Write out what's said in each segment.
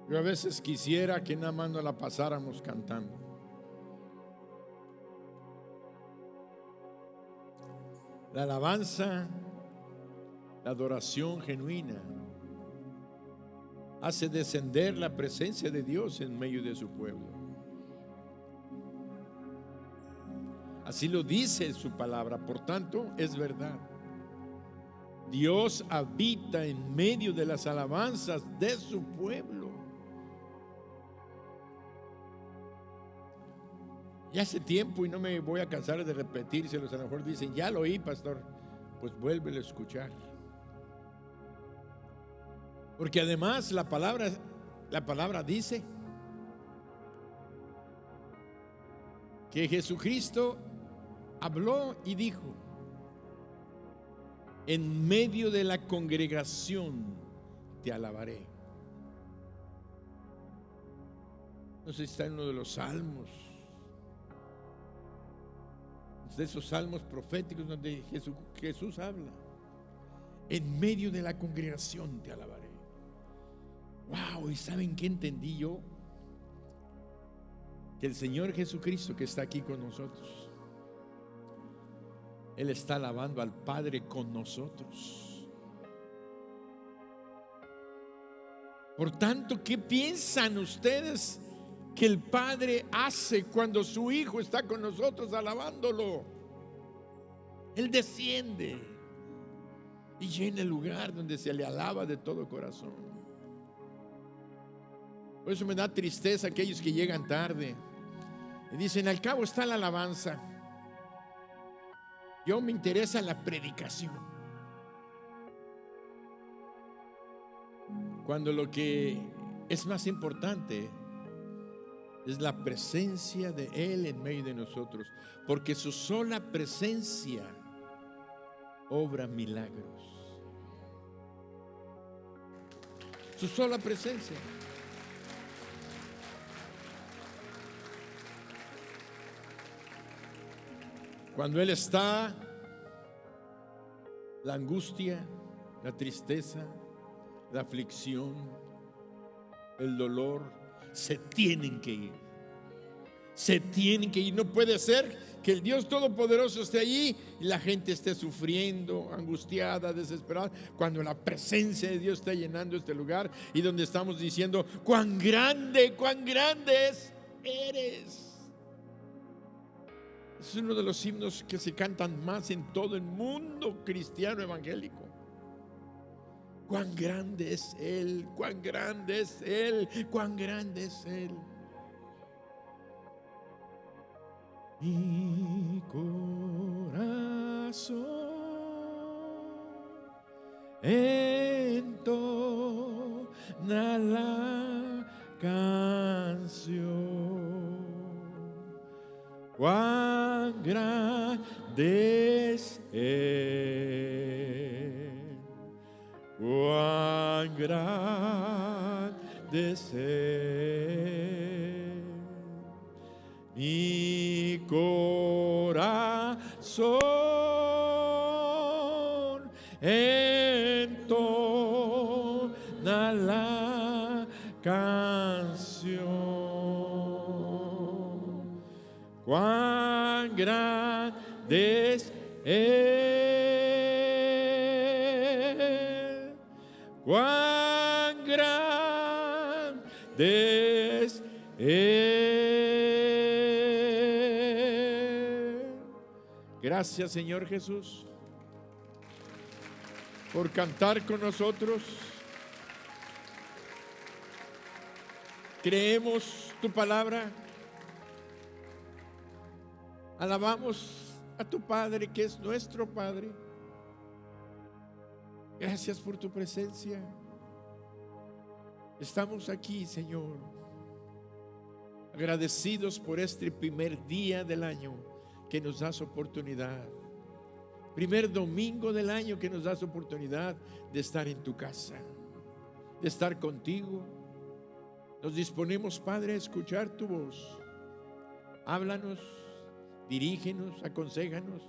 Yo a veces quisiera que nada más nos la pasáramos cantando. La alabanza, la adoración genuina hace descender la presencia de Dios en medio de su pueblo. Así lo dice su palabra, por tanto es verdad. Dios habita en medio de las alabanzas de su pueblo. Ya hace tiempo, y no me voy a cansar de repetírselos, a lo mejor dicen, ya lo oí, pastor. Pues vuélvelo a escuchar. Porque además la palabra dice que Jesucristo habló y dijo: en medio de la congregación te alabaré. No sé si está en uno de los salmos, de esos salmos proféticos donde Jesús habla: en medio de la congregación te alabaré. Wow, ¿y saben qué entendí yo? Que el Señor Jesucristo que está aquí con nosotros, Él está alabando al Padre con nosotros. Por tanto, ¿qué piensan ustedes que el Padre hace cuando su Hijo está con nosotros alabándolo? Él desciende y llena el lugar donde se le alaba de todo corazón. Por eso me da tristeza aquellos que llegan tarde y dicen: al cabo está la alabanza. Yo me interesa la predicación, cuando lo que es más importante es la presencia de Él en medio de nosotros, porque su sola presencia obra milagros. Su sola presencia. Cuando Él está, la angustia, la tristeza, la aflicción, el dolor se tienen que ir. Se tienen que ir. No puede ser que el Dios Todopoderoso esté allí y la gente esté sufriendo, angustiada, desesperada, cuando la presencia de Dios está llenando este lugar y donde estamos diciendo: cuán grande eres. Es uno de los himnos que se cantan más en todo el mundo cristiano evangélico. Cuán grande es Él, cuán grande es Él, cuán grande es Él. Mi corazón entona la canción. Cuán grande es Él, cuán grande es Él. Mi corazón entona la canción. Cuán grande es Él, cuán grande es Él. Gracias, Señor Jesús, por cantar con nosotros. Creemos tu palabra. Alabamos a tu Padre, que es nuestro Padre. Gracias por tu presencia. Estamos aquí, Señor, agradecidos por este primer día del año que nos das oportunidad. Primer domingo del año que nos das oportunidad de estar en tu casa, de estar contigo. Nos disponemos, Padre, a escuchar tu voz. Háblanos, dirígenos, aconséjanos,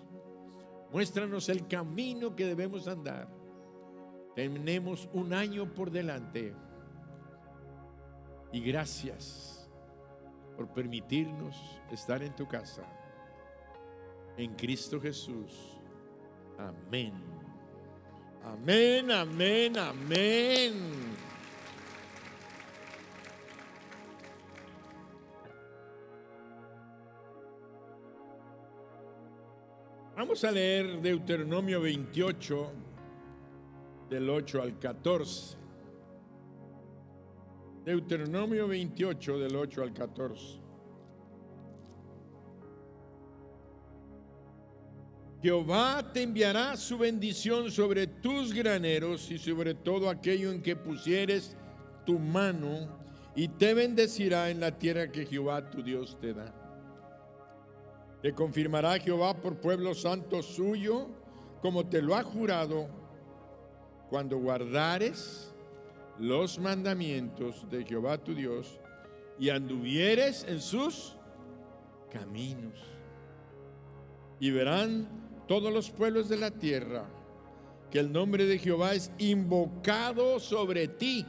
muéstranos el camino que debemos andar. Tenemos un año por delante. Y gracias por permitirnos estar en tu casa. En Cristo Jesús. Amén. Amén, amén, amén. Vamos a leer Deuteronomio 28, del 8 al 14. Deuteronomio 28, del 8 al 14. Jehová te enviará su bendición sobre tus graneros y sobre todo aquello en que pusieres tu mano, y te bendecirá en la tierra que Jehová tu Dios te da. Te confirmará Jehová por pueblo santo suyo, como te lo ha jurado, cuando guardares los mandamientos de Jehová tu Dios y anduvieres en sus caminos. Y verán todos los pueblos de la tierra que el nombre de Jehová es invocado sobre ti,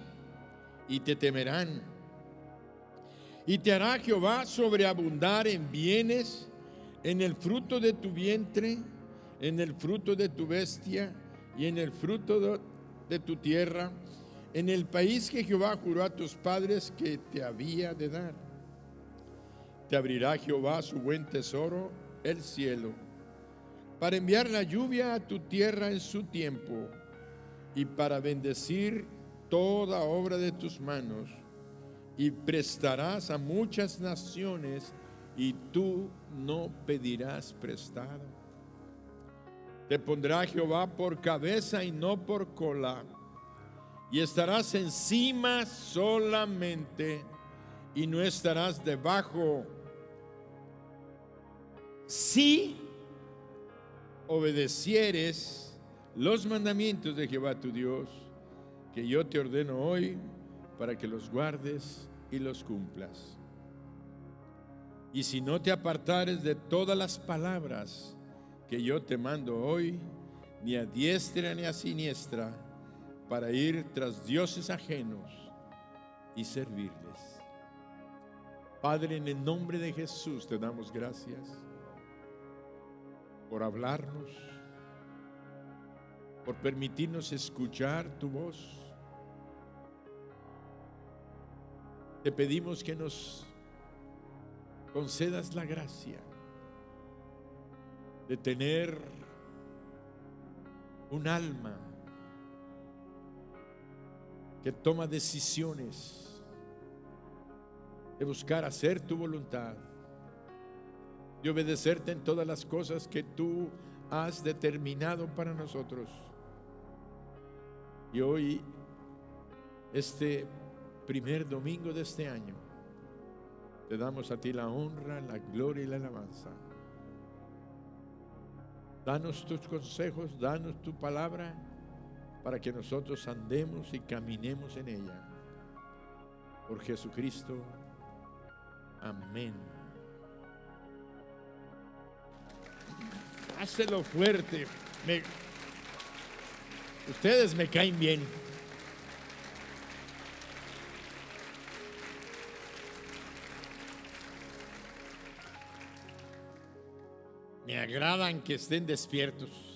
y te temerán. Y te hará Jehová sobreabundar en bienes, en el fruto de tu vientre, en el fruto de tu bestia y en el fruto de tu tierra, en el país que Jehová juró a tus padres que te había de dar. Te abrirá Jehová su buen tesoro, el cielo, para enviar la lluvia a tu tierra en su tiempo, y para bendecir toda obra de tus manos, y prestarás a muchas naciones, y tú no pedirás prestado. Te pondrá Jehová por cabeza y no por cola, y estarás encima solamente, y no estarás debajo, si obedecieres los mandamientos de Jehová tu Dios, que yo te ordeno hoy, para que los guardes y los cumplas. Y si no te apartares de todas las palabras que yo te mando hoy, ni a diestra ni a siniestra, para ir tras dioses ajenos y servirles. Padre, en el nombre de Jesús te damos gracias por hablarnos, por permitirnos escuchar tu voz. Te pedimos que nos concedas la gracia de tener un alma que toma decisiones, de buscar hacer tu voluntad, de obedecerte en todas las cosas que tú has determinado para nosotros. Y hoy, este primer domingo de este año, te damos a ti la honra, la gloria y la alabanza. Danos tus consejos, danos tu palabra, para que nosotros andemos y caminemos en ella. Por Jesucristo. Amén. Hácelo fuerte. Ustedes me caen bien. Me agradan que estén despiertos.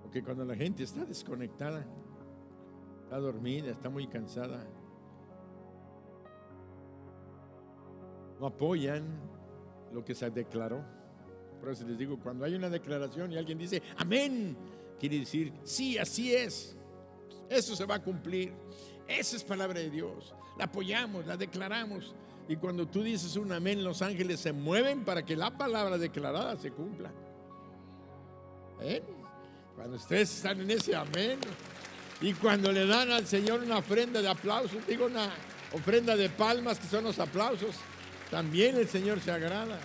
Porque cuando la gente está desconectada, está dormida, está muy cansada, no apoyan lo que se declaró. Por eso les digo, cuando hay una declaración y alguien dice amén, quiere decir sí, así es, eso se va a cumplir, esa es palabra de Dios, la apoyamos, la declaramos. Y cuando tú dices un amén, los ángeles se mueven para que la palabra declarada se cumpla. Cuando ustedes están en ese amén, y cuando le dan al Señor una ofrenda de aplausos, digo una ofrenda de palmas, que son los aplausos, también el Señor se agrada.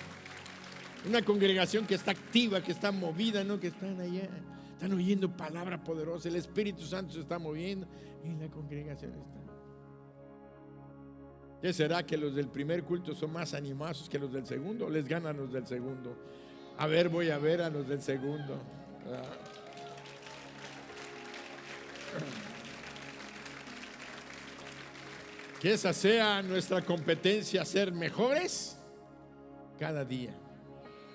Una congregación que está activa, que está movida, no que están allá, están oyendo palabra poderosa, el Espíritu Santo se está moviendo y la congregación está. ¿Qué será, que los del primer culto son más animados que los del segundo? ¿Les ganan los del segundo? A ver, voy a ver a los del segundo. Que esa sea nuestra competencia, ser mejores cada día.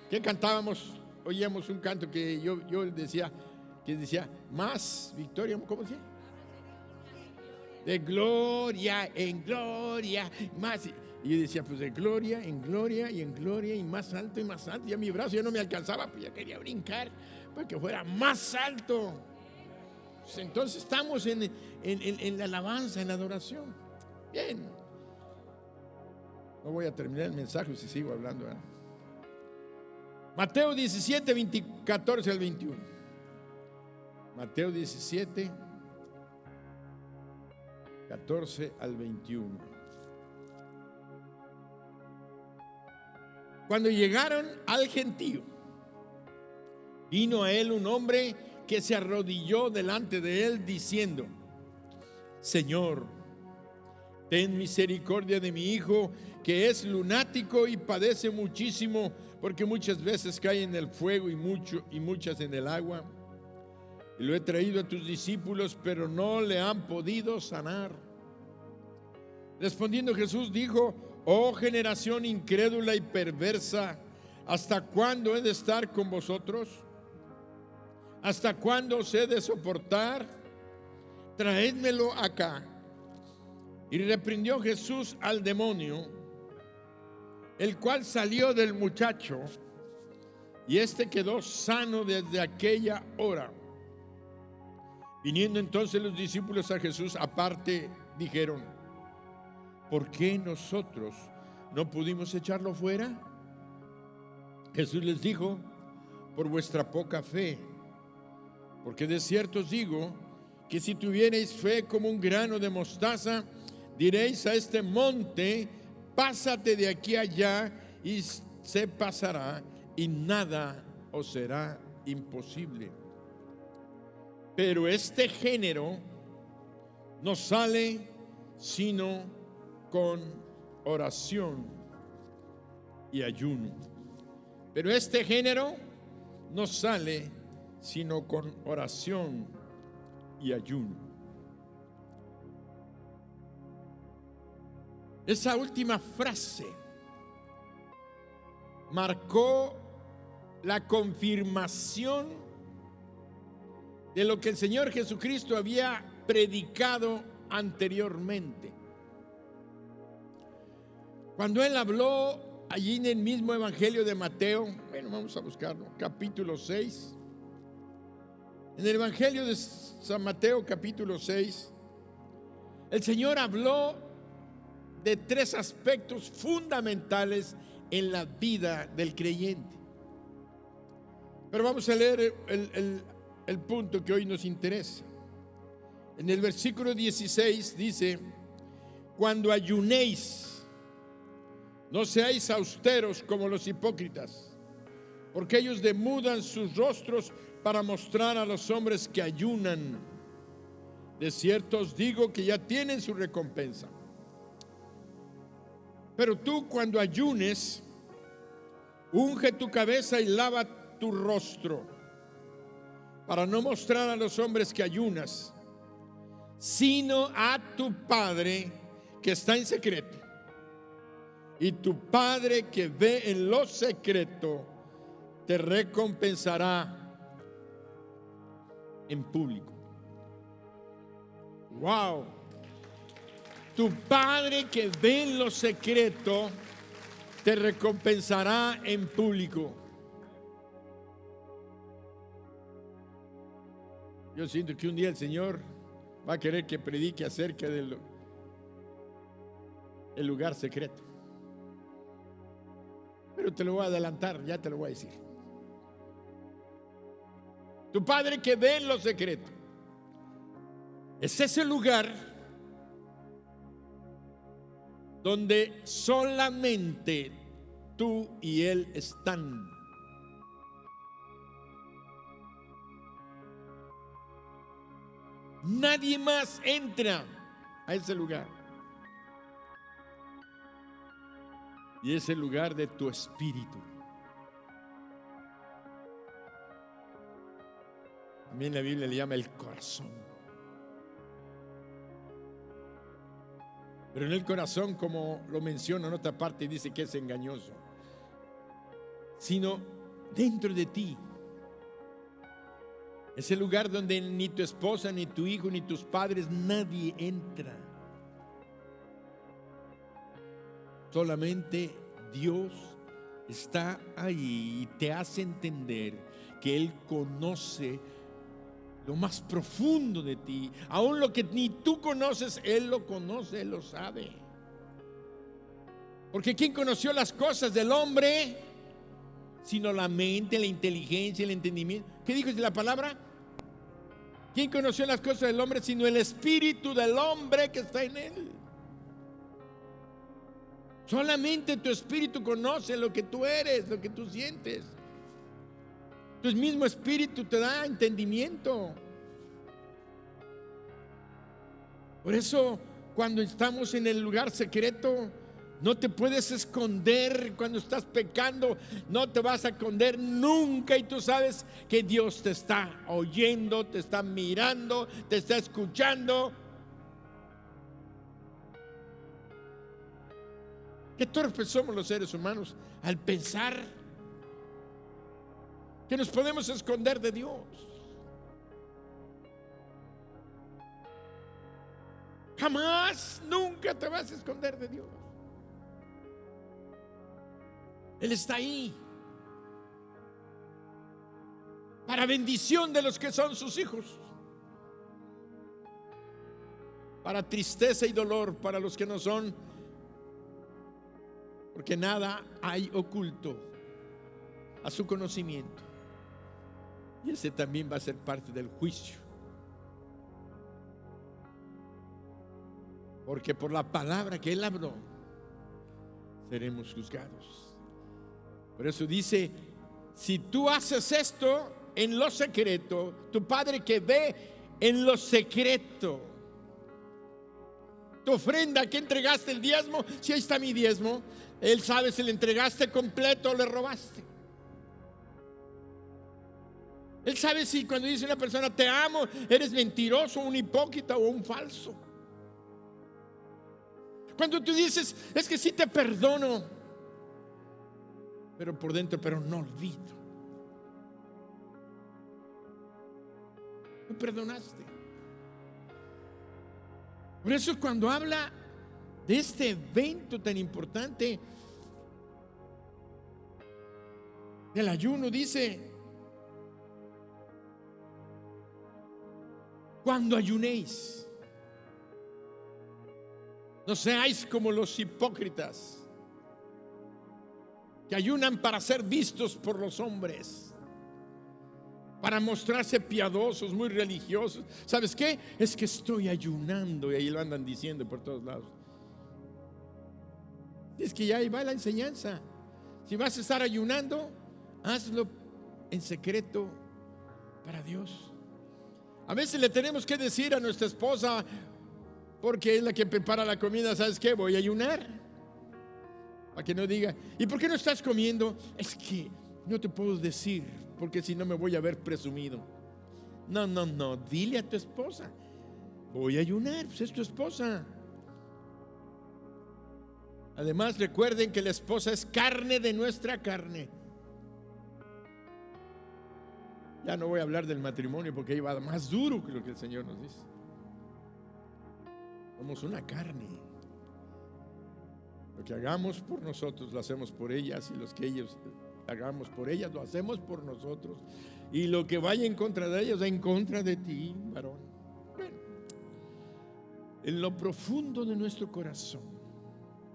¿Qué cantábamos? Oíamos un canto que yo decía, más victoria, ¿cómo decía? De gloria en gloria, más. Y yo decía, pues de gloria en gloria y en gloria y más alto y más alto. Ya mi brazo ya no me alcanzaba, pues ya quería brincar para que fuera más alto. Pues entonces estamos en la alabanza, en la adoración. Bien. No voy a terminar el mensaje si sigo hablando, ¿verdad? Mateo 17, 14 al 21. Mateo 17, 14 al 21. Cuando llegaron al gentío, vino a él un hombre que se arrodilló delante de él diciendo: Señor, ten misericordia de mi hijo, que es lunático y padece muchísimo, porque muchas veces cae en el fuego y muchas en el agua. Y lo he traído a tus discípulos, pero no le han podido sanar. Respondiendo Jesús dijo: Oh generación incrédula y perversa, ¿hasta cuándo he de estar con vosotros? ¿Hasta cuándo os he de soportar? Traédmelo acá. Y reprendió Jesús al demonio, el cual salió del muchacho, y éste quedó sano desde aquella hora. Viniendo entonces los discípulos a Jesús aparte, dijeron: ¿por qué nosotros no pudimos echarlo fuera? Jesús les dijo: por vuestra poca fe. Porque de cierto os digo que si tuvierais fe como un grano de mostaza, diréis a este monte: pásate de aquí allá, y se pasará, y nada os será imposible. Pero este género no sale sino con oración y ayuno. Pero este género no sale sino con oración y ayuno. Esa última frase marcó la confirmación de lo que el Señor Jesucristo había predicado anteriormente. Cuando Él habló allí en el mismo Evangelio de Mateo, bueno, vamos a buscarlo, capítulo 6. En el Evangelio de San Mateo, capítulo 6, el Señor habló de tres aspectos fundamentales en la vida del creyente. Pero vamos a leer el punto que hoy nos interesa. En el versículo 16 dice: cuando ayunéis, no seáis austeros como los hipócritas, porque ellos demudan sus rostros para mostrar a los hombres que ayunan. De cierto os digo que ya tienen su recompensa. Pero tú, cuando ayunes, unge tu cabeza y lava tu rostro, para no mostrar a los hombres que ayunas, sino a tu Padre que está en secreto. Y tu Padre que ve en lo secreto te recompensará en público. Wow. Tu Padre que ve en lo secreto te recompensará en público. Yo siento que un día el Señor va a querer que predique acerca del lugar secreto. Pero te lo voy a adelantar, ya te lo voy a decir. Tu Padre que ve en lo secreto es ese lugar donde solamente tú y Él están. Nadie más entra a ese lugar. Y es el lugar de tu espíritu. También la Biblia le llama el corazón. Pero en el corazón, como lo menciona en otra parte, dice que es engañoso. Sino dentro de ti. Es el lugar donde ni tu esposa, ni tu hijo, ni tus padres, nadie entra. Solamente Dios está ahí y te hace entender que Él conoce lo más profundo de ti. Aún lo que ni tú conoces, Él lo conoce, Él lo sabe. Porque ¿quién conoció las cosas del hombre? Sino la mente, la inteligencia, el entendimiento. ¿Qué dijo la palabra? ¿Quién conoció las cosas del hombre? Sino el espíritu del hombre que está en él. Solamente tu espíritu conoce lo que tú eres, lo que tú sientes. Tu mismo espíritu te da entendimiento. Por eso, cuando estamos en el lugar secreto, no te puedes esconder. Cuando estás pecando, no te vas a esconder nunca. Y tú sabes que Dios te está oyendo, te está mirando, te está escuchando. Qué torpes somos los seres humanos al pensar que nos podemos esconder de Dios. Jamás, nunca te vas a esconder de Dios. Él está ahí para bendición de los que son sus hijos, para tristeza y dolor para los que no son, porque nada hay oculto a su conocimiento. Y ese también va a ser parte del juicio. Porque por la palabra que Él habló, seremos juzgados. Por eso dice, si tú haces esto en lo secreto, tu Padre que ve en lo secreto, tu ofrenda que entregaste, el diezmo, si ahí está mi diezmo, Él sabe si le entregaste completo o le robaste. Él sabe si cuando dice una persona te amo, eres mentiroso, un hipócrita o un falso. Cuando tú dices, es que sí te perdono, pero por dentro, pero no olvido. No perdonaste. Por eso cuando habla de este evento tan importante del ayuno, dice, cuando ayunéis, no seáis como los hipócritas que ayunan para ser vistos por los hombres, para mostrarse piadosos, muy religiosos. ¿Sabes qué? Es que estoy ayunando, y ahí lo andan diciendo por todos lados. Es que ya ahí va la enseñanza. Si vas a estar ayunando, hazlo en secreto para Dios. A veces le tenemos que decir a nuestra esposa, porque es la que prepara la comida, ¿sabes qué? Voy a ayunar. Para que no diga, ¿y por qué no estás comiendo? Es que no te puedo decir, porque si no me voy a ver presumido. No, dile a tu esposa, voy a ayunar, pues es tu esposa. Además, recuerden que la esposa es carne de nuestra carne. Ya no voy a hablar del matrimonio porque ahí va más duro que lo que el Señor nos dice. Somos una carne. Lo que hagamos por nosotros lo hacemos por ellas, y los que ellos hagamos por ellas lo hacemos por nosotros. Y lo que vaya en contra de ellos, en contra de ti, varón. Bueno, en lo profundo de nuestro corazón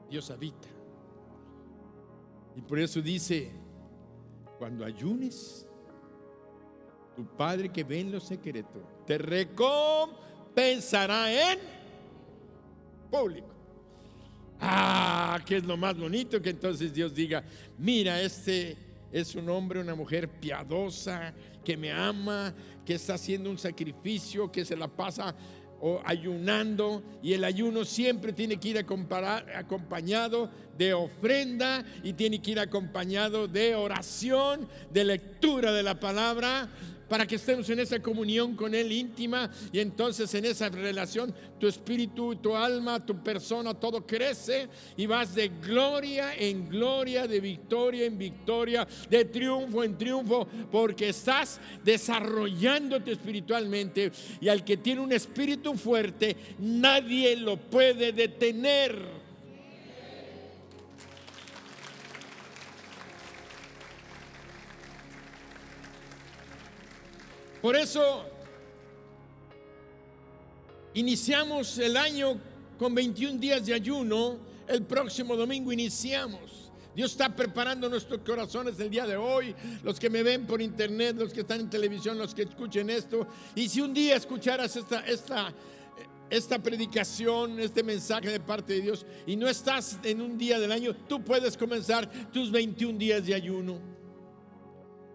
Dios habita. Y por eso dice, cuando ayunes, tu Padre que ve en lo secreto te recompensará en público. Que es lo más bonito, que entonces Dios diga, mira, este es un hombre, una mujer piadosa, que me ama, que está haciendo un sacrificio, que se la pasa ayunando, y el ayuno siempre tiene que ir acompañado de ofrenda, y tiene que ir acompañado de oración, de lectura de la palabra, para que estemos en esa comunión con Él íntima, y entonces en esa relación tu espíritu, tu alma, tu persona, todo crece y vas de gloria en gloria, de victoria en victoria, de triunfo en triunfo, porque estás desarrollándote espiritualmente, y al que tiene un espíritu fuerte nadie lo puede detener. Por eso iniciamos el año con 21 días de ayuno. El próximo domingo iniciamos. Dios está preparando nuestros corazones el día de hoy. Los que me ven por internet, los que están en televisión, los que escuchen esto. Y si un día escucharas esta predicación, este mensaje de parte de Dios, y no estás en un día del año, tú puedes comenzar tus 21 días de ayuno.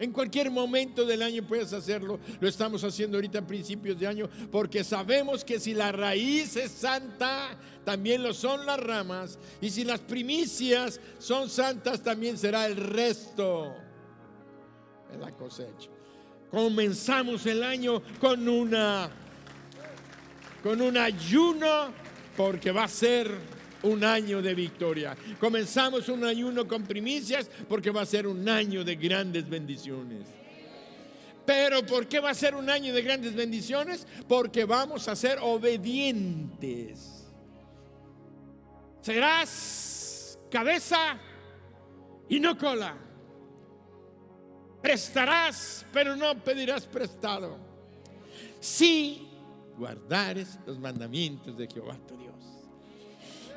En cualquier momento del año puedes hacerlo. Lo estamos haciendo ahorita a principios de año, porque sabemos que si la raíz es santa, también lo son las ramas, y si las primicias son santas, también será el resto de la cosecha. Comenzamos el año con un ayuno, porque va a ser un año de victoria. Comenzamos un ayuno con primicias porque va a ser un año de grandes bendiciones. Pero ¿por qué va a ser un año de grandes bendiciones? Porque vamos a ser obedientes. Serás cabeza y no cola. Prestarás, pero no pedirás prestado, si guardares los mandamientos de Jehová tu Dios.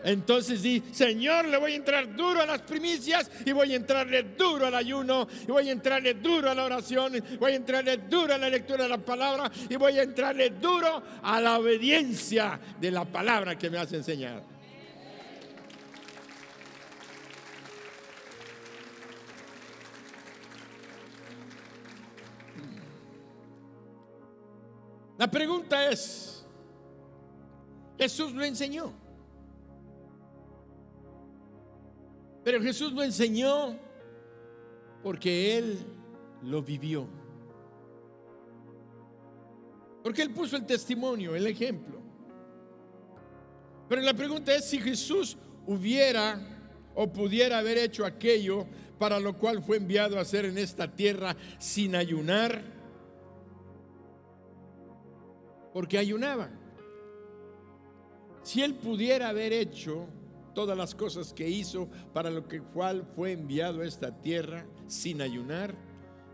Entonces di: Señor, le voy a entrar duro a las primicias, y voy a entrarle duro al ayuno, y voy a entrarle duro a la oración, voy a entrarle duro a la lectura de la palabra, y voy a entrarle duro a la obediencia de la palabra que me has enseñado. La pregunta es: Jesús lo enseñó. Pero Jesús lo enseñó porque Él lo vivió. Porque Él puso el testimonio, el ejemplo. Pero la pregunta es si Jesús hubiera o pudiera haber hecho aquello para lo cual fue enviado a hacer en esta tierra sin ayunar. Porque ayunaba. Si Él pudiera haber hecho todas las cosas que hizo para lo cual fue enviado a esta tierra sin ayunar,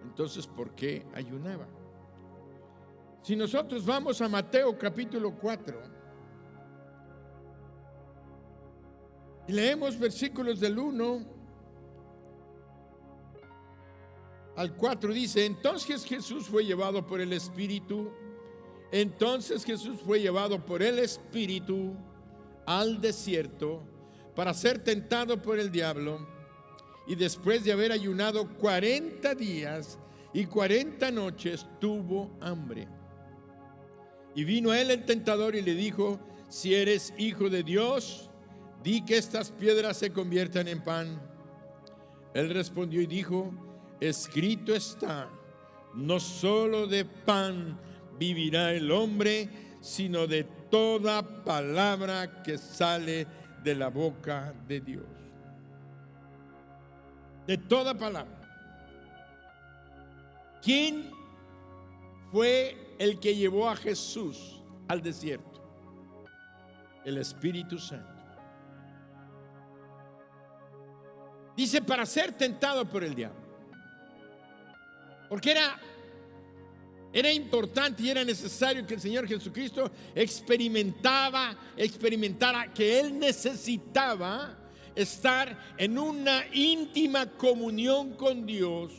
entonces ¿por qué ayunaba? Si nosotros vamos a Mateo capítulo 4 y leemos versículos del 1 al 4, dice: Entonces Jesús fue llevado por el Espíritu al desierto para ser tentado por el diablo, y después de haber ayunado 40 días y 40 noches tuvo hambre. Y vino a él el tentador y le dijo: Si eres hijo de Dios, di que estas piedras se conviertan en pan. Él respondió y dijo: Escrito está, no solo de pan vivirá el hombre, sino de toda palabra que sale de la boca de Dios. De toda palabra. ¿Quién fue el que llevó a Jesús al desierto? El Espíritu Santo. Dice: para ser tentado por el diablo. Porque era importante y era necesario que el Señor Jesucristo experimentara que Él necesitaba estar en una íntima comunión con Dios.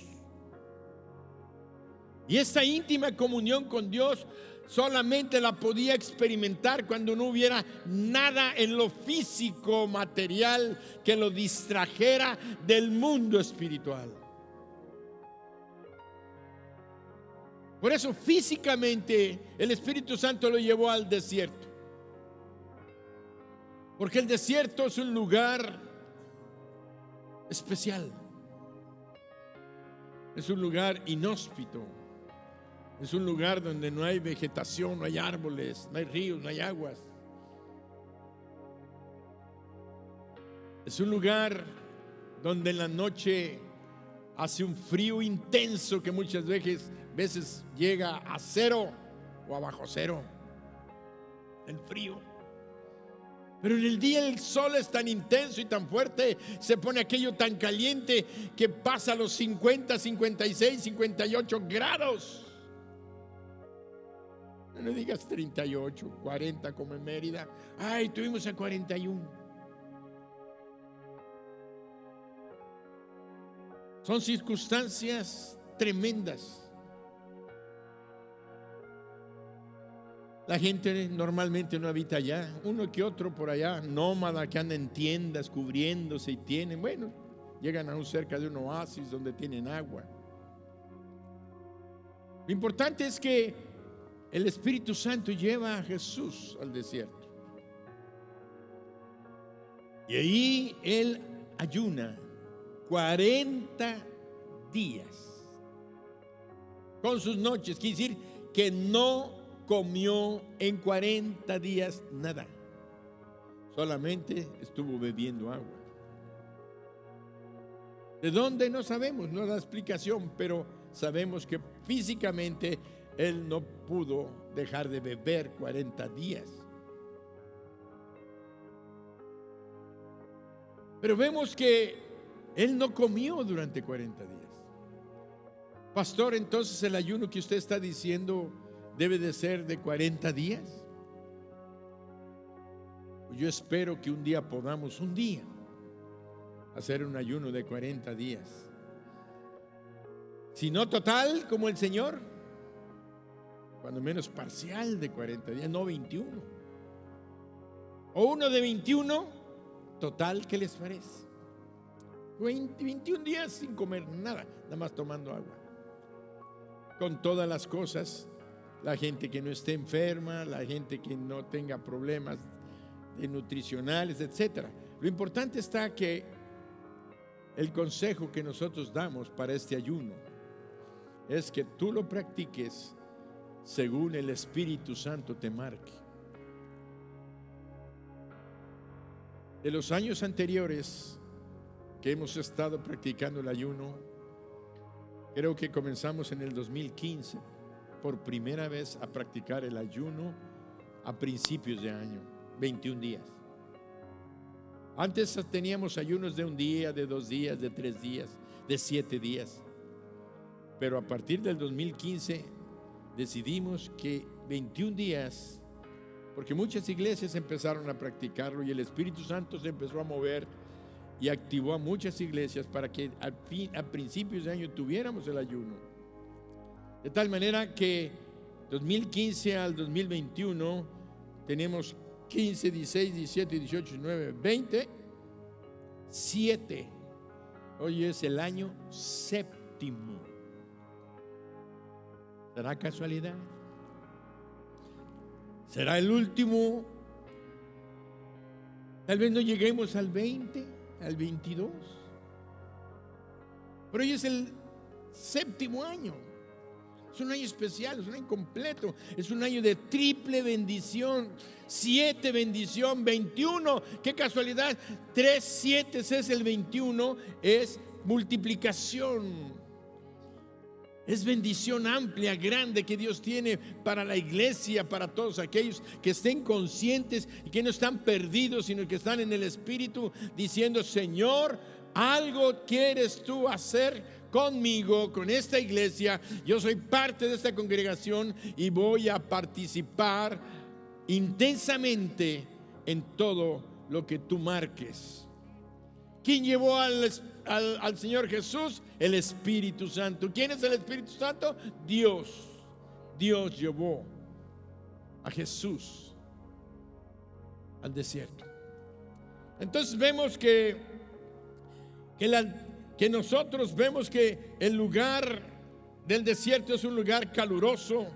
Y esta íntima comunión con Dios solamente la podía experimentar cuando no hubiera nada en lo físico, material, que lo distrajera del mundo espiritual. Por eso físicamente el Espíritu Santo lo llevó al desierto. Porque el desierto es un lugar especial. Es un lugar inhóspito. Es un lugar donde no hay vegetación, no hay árboles, no hay ríos, no hay aguas. Es un lugar donde en la noche hace un frío intenso que muchas veces llega a 0 o abajo 0. El frío. Pero en el día el sol es tan intenso y tan fuerte, se pone aquello tan caliente que pasa a los 50, 56, 58 grados. No digas 38, 40 como en Mérida. Ay, tuvimos a 41. Son circunstancias tremendas. La gente normalmente no habita allá, uno que otro por allá, nómada que anda en tiendas cubriéndose y tienen, bueno, llegan aún cerca de un oasis donde tienen agua. Lo importante es que el Espíritu Santo lleva a Jesús al desierto. Y ahí Él ayuna 40 días. Con sus noches, quiere decir que no comió en 40 días nada. Solamente estuvo bebiendo agua. ¿De dónde? No sabemos, no da explicación, pero sabemos que físicamente Él no pudo dejar de beber 40 días. Pero vemos que Él no comió durante 40 días. Pastor, entonces el ayuno que usted está diciendo debe de ser de 40 días. Yo espero que un día podamos, hacer un ayuno de 40 días. Si no total como el Señor, cuando menos parcial de 40 días, no 21. O uno de 21, total, ¿qué les parece? 21 días sin comer nada, nada más tomando agua. Con todas las cosas, la gente que no esté enferma, la gente que no tenga problemas nutricionales, etcétera. Lo importante está que el consejo que nosotros damos para este ayuno es que tú lo practiques según el Espíritu Santo te marque. De los años anteriores que hemos estado practicando el ayuno, creo que comenzamos en el 2015 por primera vez a practicar el ayuno a principios de año, 21 días. Antes teníamos ayunos de un día, de 2 días, de 3 días, de 7 días. Pero a partir del 2015 decidimos que 21 días, porque muchas iglesias empezaron a practicarlo y el Espíritu Santo se empezó a mover y activó a muchas iglesias para que a principios de año tuviéramos el ayuno. De tal manera que 2015 al 2021 tenemos 15, 16, 17, 18, 19, 20, 7. Hoy es el año séptimo. ¿Será casualidad? ¿Será el último? Tal vez no lleguemos al 20, al 22. Pero hoy es el séptimo año. Es un año especial, es un año completo, es un año de triple bendición. 7 bendición, 21. Qué casualidad. 3, 7 es el 21, es multiplicación. Es bendición amplia, grande que Dios tiene para la iglesia, para todos aquellos que estén conscientes y que no están perdidos, sino que están en el Espíritu diciendo: Señor, algo quieres tú hacer conmigo, con esta iglesia. Yo soy parte de esta congregación y voy a participar intensamente en todo lo que tú marques. ¿Quién llevó al Señor Jesús? El Espíritu Santo. ¿Quién es el Espíritu Santo? Dios. Dios llevó a Jesús al desierto. Entonces vemos que nosotros vemos que el lugar del desierto es un lugar caluroso,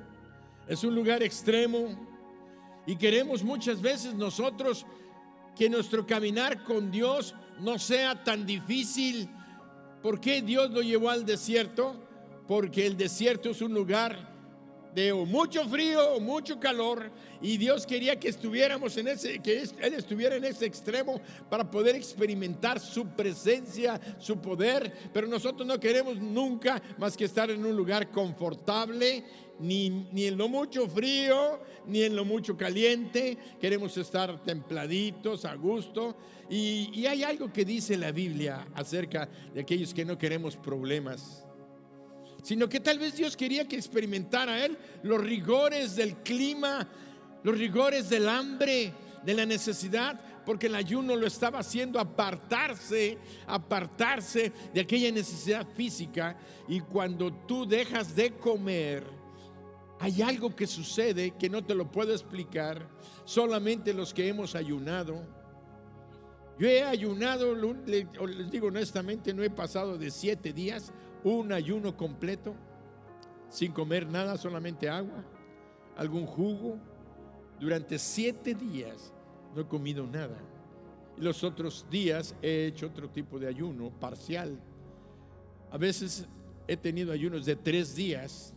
es un lugar extremo, y queremos muchas veces nosotros que nuestro caminar con Dios no sea tan difícil. ¿Por qué Dios lo llevó al desierto? Porque el desierto es un lugar de o mucho frío o mucho calor, y Dios quería que estuviéramos en Él estuviera en ese extremo para poder experimentar su presencia, su poder. Pero nosotros no queremos nunca más que estar en un lugar confortable, ni en lo mucho frío, ni en lo mucho caliente. Queremos estar templaditos, a gusto. Y hay algo que dice la Biblia acerca de aquellos que no queremos problemas, sino que tal vez Dios quería que experimentara Él los rigores del clima, los rigores del hambre, de la necesidad, porque el ayuno lo estaba haciendo apartarse de aquella necesidad física. Y cuando tú dejas de comer, hay algo que sucede que no te lo puedo explicar, solamente los que hemos ayunado. Yo he ayunado, les digo honestamente, no he pasado de 7 días, un ayuno completo, sin comer nada, solamente agua, algún jugo. Durante 7 días no he comido nada. Y los otros días he hecho otro tipo de ayuno parcial. A veces he tenido ayunos de 3 días.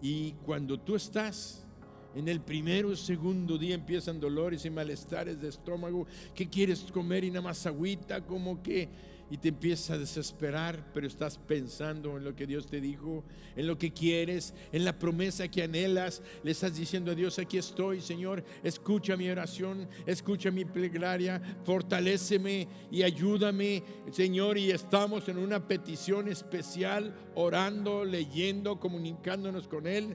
Y cuando tú estás en el primero o segundo día, empiezan dolores y malestares de estómago. ¿Qué quieres comer? Y nada más agüita, como que, y te empieza a desesperar. Pero estás pensando en lo que Dios te dijo, en lo que quieres, en la promesa que anhelas. Le estás diciendo a Dios: aquí estoy, Señor, escucha mi oración, escucha mi plegaria, fortaléceme y ayúdame, Señor. Y estamos en una petición especial, orando, leyendo, comunicándonos con Él.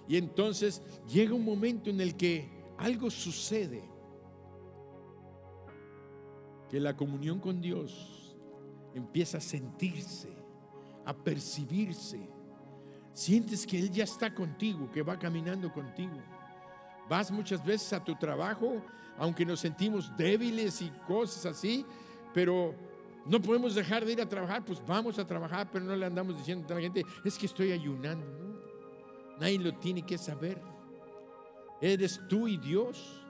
Y entonces llega un momento en el que algo sucede, que la comunión con Dios empieza a sentirse, a percibirse. Sientes que Él ya está contigo, que va caminando contigo. Vas muchas veces a tu trabajo, aunque nos sentimos débiles y cosas así, pero no podemos dejar de ir a trabajar. Pues vamos a trabajar, pero no le andamos diciendo a la gente: es que estoy ayunando, ¿no? Nadie lo tiene que saber. Eres tú y Dios.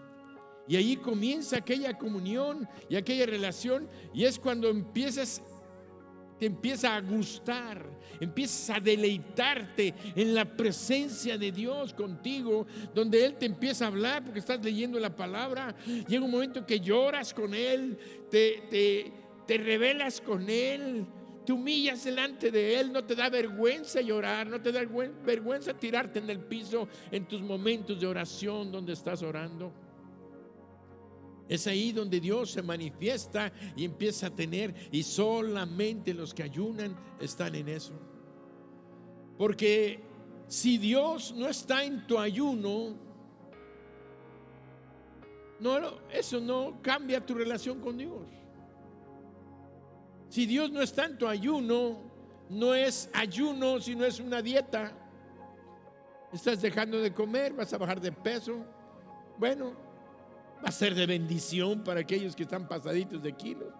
Y ahí comienza aquella comunión y aquella relación. Y es cuando te empieza a gustar, empiezas a deleitarte en la presencia de Dios contigo, donde Él te empieza a hablar porque estás leyendo la palabra. Llega un momento que lloras con Él, te rebelas con Él, te humillas delante de Él. No te da vergüenza llorar, no te da vergüenza tirarte en el piso en tus momentos de oración donde estás orando. Es ahí donde Dios se manifiesta y empieza a tener, y solamente los que ayunan están en eso. Porque si Dios no está en tu ayuno, eso no cambia tu relación con Dios. Si Dios no está en tu ayuno, no es ayuno, sino es una dieta. Estás dejando de comer, vas a bajar de peso. Bueno, va a ser de bendición para aquellos que están pasaditos de kilos,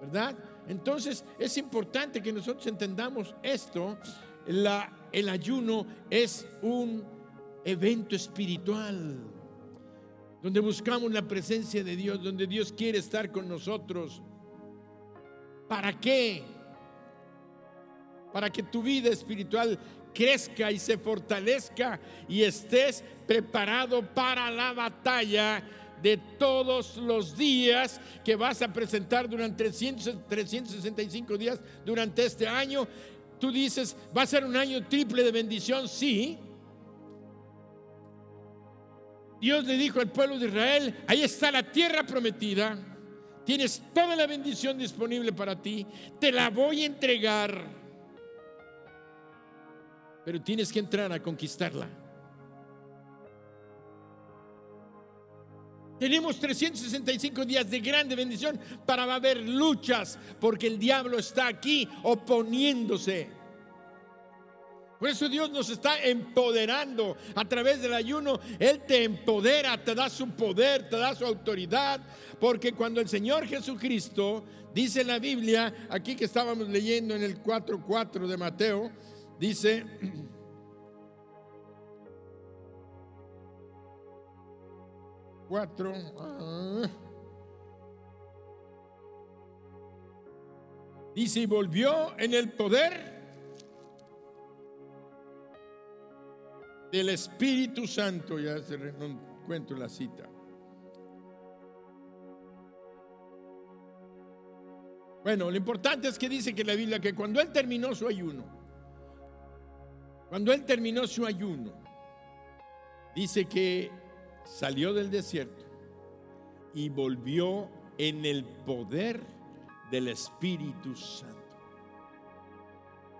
¿verdad? Entonces es importante que nosotros entendamos esto. El ayuno es un evento espiritual donde buscamos la presencia de Dios, donde Dios quiere estar con nosotros. ¿Para qué? Para que tu vida espiritual crezca y se fortalezca y estés preparado para la batalla de todos los días que vas a presentar durante 365 días durante este año. Tú dices: va a ser un año triple de bendición. Sí. Dios le dijo al pueblo de Israel: ahí está la tierra prometida, tienes toda la bendición disponible para ti, te la voy a entregar, pero tienes que entrar a conquistarla. Tenemos 365 días de grande bendición, para va a haber luchas, porque el diablo está aquí oponiéndose. Por eso Dios nos está empoderando a través del ayuno. Él te empodera, te da su poder, te da su autoridad. Porque cuando el Señor Jesucristo, dice en la Biblia, aquí que estábamos leyendo en el 4:4 de Mateo, dice: dice: y volvió en el poder del Espíritu Santo. Ya no encuentro la cita. Bueno, lo importante es que dice que la Biblia que cuando él terminó su ayuno, dice que salió del desierto y volvió en el poder del Espíritu Santo.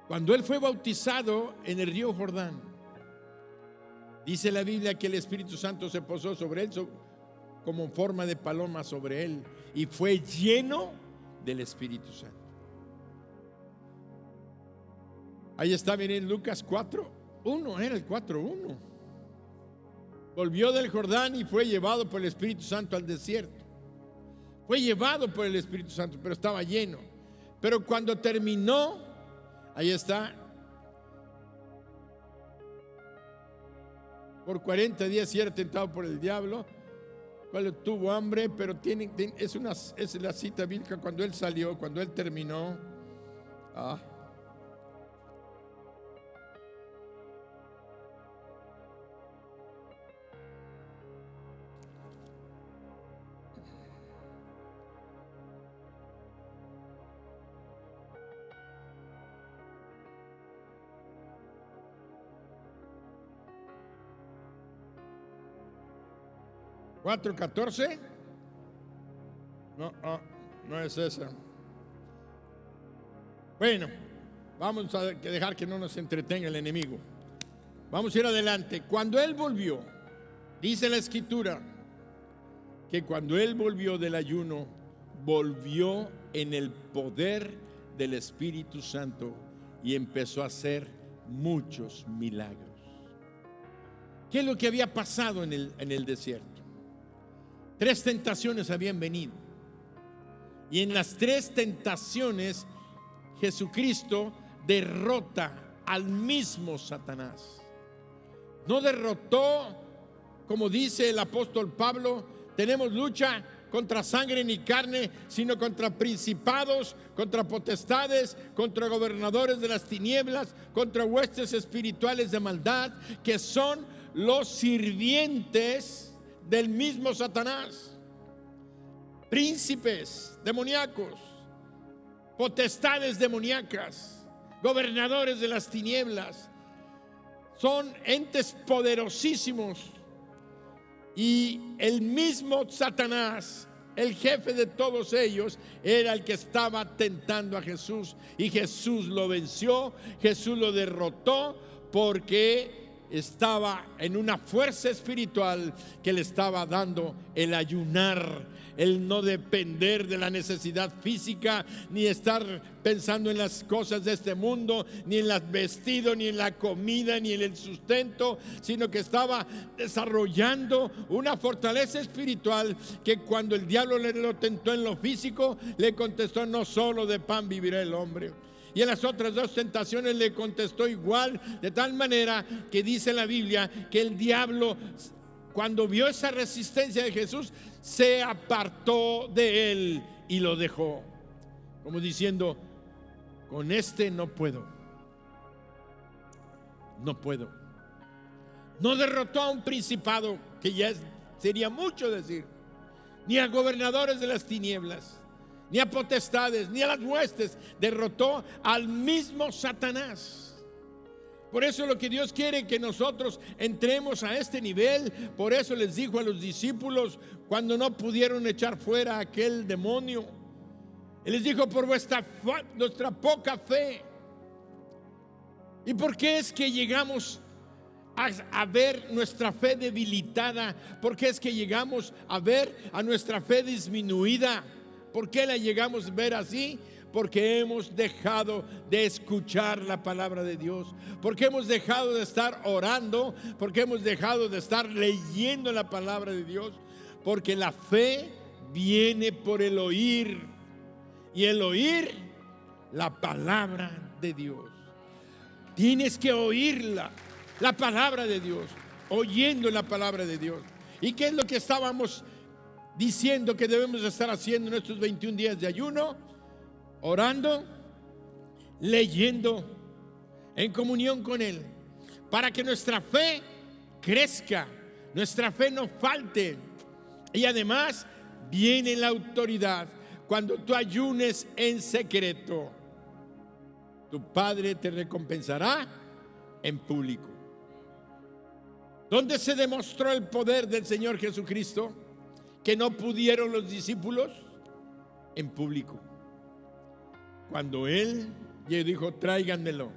Cuando él fue bautizado en el río Jordán, dice la Biblia que el Espíritu Santo se posó sobre él como en forma de paloma sobre él y fue lleno del Espíritu Santo. Ahí está, miren, Lucas 4:1, era el 4:1. Volvió del Jordán y fue llevado por el Espíritu Santo al desierto. Fue llevado por el Espíritu Santo, pero estaba lleno. Pero cuando terminó, ahí está, por 40 días y era tentado por el diablo, cuando tuvo hambre, pero es la cita bíblica cuando él salió, cuando él terminó. ¿4:14? No es esa. Bueno, vamos a dejar que no nos entretenga el enemigo. Vamos a ir adelante. Cuando él volvió, dice la Escritura que cuando él volvió del ayuno, volvió en el poder del Espíritu Santo y empezó a hacer muchos milagros. ¿Qué es lo que había pasado en el desierto? 3 tentaciones habían venido. Y en las 3 tentaciones, Jesucristo derrota al mismo Satanás. No derrotó, como dice el apóstol Pablo, tenemos lucha contra sangre ni carne, sino contra principados, contra potestades, contra gobernadores de las tinieblas, contra huestes espirituales de maldad, que son los sirvientes del mismo Satanás. Príncipes demoníacos, potestades demoníacas, gobernadores de las tinieblas, son entes poderosísimos. Y el mismo Satanás, el jefe de todos ellos, era el que estaba tentando a Jesús, y Jesús lo venció, Jesús lo derrotó, porque estaba en una fuerza espiritual que le estaba dando el ayunar, el no depender de la necesidad física, ni estar pensando en las cosas de este mundo, ni en el vestido, ni en la comida, ni en el sustento, sino que estaba desarrollando una fortaleza espiritual que cuando el diablo le lo tentó en lo físico, le contestó: no solo de pan vivirá el hombre. Y en las otras 2 tentaciones le contestó igual, de tal manera que dice la Biblia que el diablo, cuando vio esa resistencia de Jesús, se apartó de él y lo dejó, como diciendo: con este no puedo. No derrotó a un principado, que ya sería mucho decir, ni a gobernadores de las tinieblas, ni a potestades, ni a las huestes. Derrotó al mismo Satanás. Por eso lo que Dios quiere que nosotros entremos a este nivel. Por eso les dijo a los discípulos cuando no pudieron echar fuera a aquel demonio, Él les dijo: por nuestra poca fe. ¿Y por qué es que llegamos a ver nuestra fe debilitada? ¿Por qué es que llegamos a ver a nuestra fe disminuida? ¿Por qué la llegamos a ver así? Porque hemos dejado de escuchar la palabra de Dios, porque hemos dejado de estar orando, porque hemos dejado de estar leyendo la palabra de Dios, porque la fe viene por el oír, y el oír la palabra de Dios. Tienes que oírla, la palabra de Dios, oyendo la palabra de Dios. ¿Y qué es lo que estábamos diciendo que debemos estar haciendo en estos 21 días de ayuno? Orando, leyendo, en comunión con Él, para que nuestra fe crezca, nuestra fe no falte. Y además viene la autoridad. Cuando tú ayunes en secreto, tu Padre te recompensará en público. ¿Dónde se demostró el poder del Señor Jesucristo que no pudieron los discípulos? En público. Cuando Él dijo, tráiganmelo.